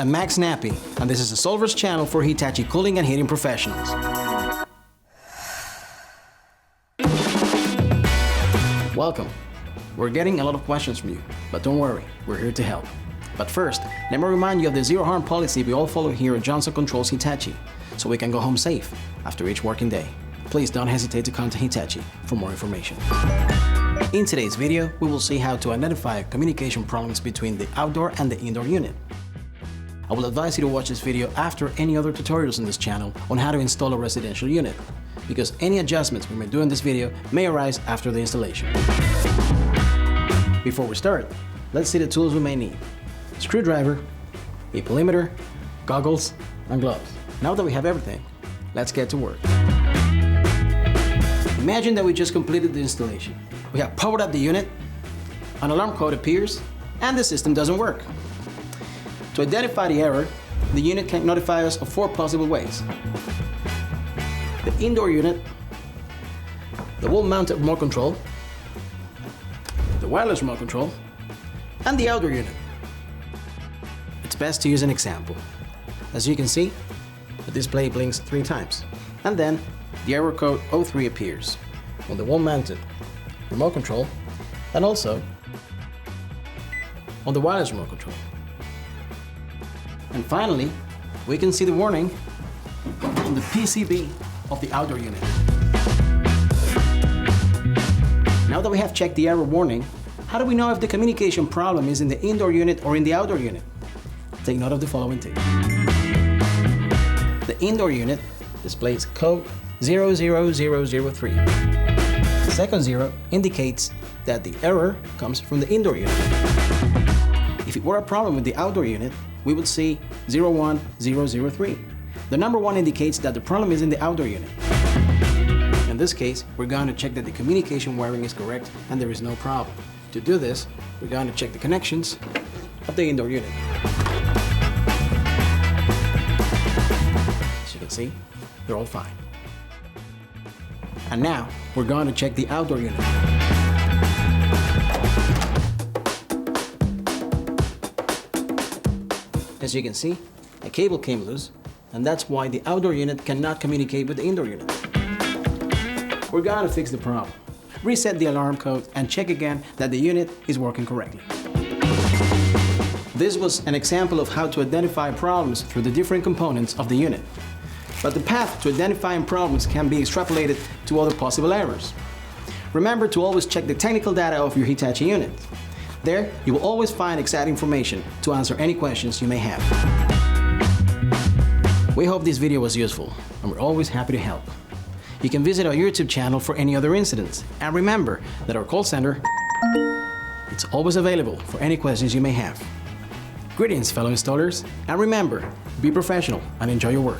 I'm Max Nappy, and this is the Solvers channel for Hitachi cooling and heating professionals. Welcome. We're getting a lot of questions from you, but don't worry, we're here to help. But first, let me remind you of the zero harm policy we all follow here at Johnson Controls Hitachi, so we can go home safe after each working day. Please don't hesitate to contact Hitachi for more information. In today's video, we will see how to identify communication problems between the outdoor and the indoor unit. I will advise you to watch this video after any other tutorials on this channel on how to install a residential unit, because any adjustments we may do in this video may arise after the installation. Before we start, let's see the tools we may need. Screwdriver, a perimeter, goggles, and gloves. Now that we have everything, let's get to work. Imagine that we just completed the installation. We have powered up the unit, an alarm code appears, and the system doesn't work. To identify the error, the unit can notify us of 4 possible ways. The indoor unit, the wall-mounted remote control, the wireless remote control, and the outdoor unit. It's best to use an example. As you can see, the display blinks 3 times, and then the error code 03 appears on the wall-mounted remote control and also on the wireless remote control. And finally, we can see the warning on the PCB of the outdoor unit. Now that we have checked the error warning, how do we know if the communication problem is in the indoor unit or in the outdoor unit? Take note of the following tips. The indoor unit displays code 00003. The second 0 indicates that the error comes from the indoor unit. If it were a problem with the outdoor unit, we would see 01003. The number 1 indicates that the problem is in the outdoor unit. In this case, we're going to check that the communication wiring is correct and there is no problem. To do this, we're going to check the connections of the indoor unit. As you can see, they're all fine. And now, we're going to check the outdoor unit. As you can see, a cable came loose, and that's why the outdoor unit cannot communicate with the indoor unit. We're going to fix the problem. Reset the alarm code and check again that the unit is working correctly. This was an example of how to identify problems through the different components of the unit. But the path to identifying problems can be extrapolated to other possible errors. Remember to always check the technical data of your Hitachi unit. There, you will always find exact information to answer any questions you may have. We hope this video was useful, and we're always happy to help. You can visit our YouTube channel for any other incidents, and remember that our call center is always available for any questions you may have. Greetings, fellow installers, and remember, be professional and enjoy your work.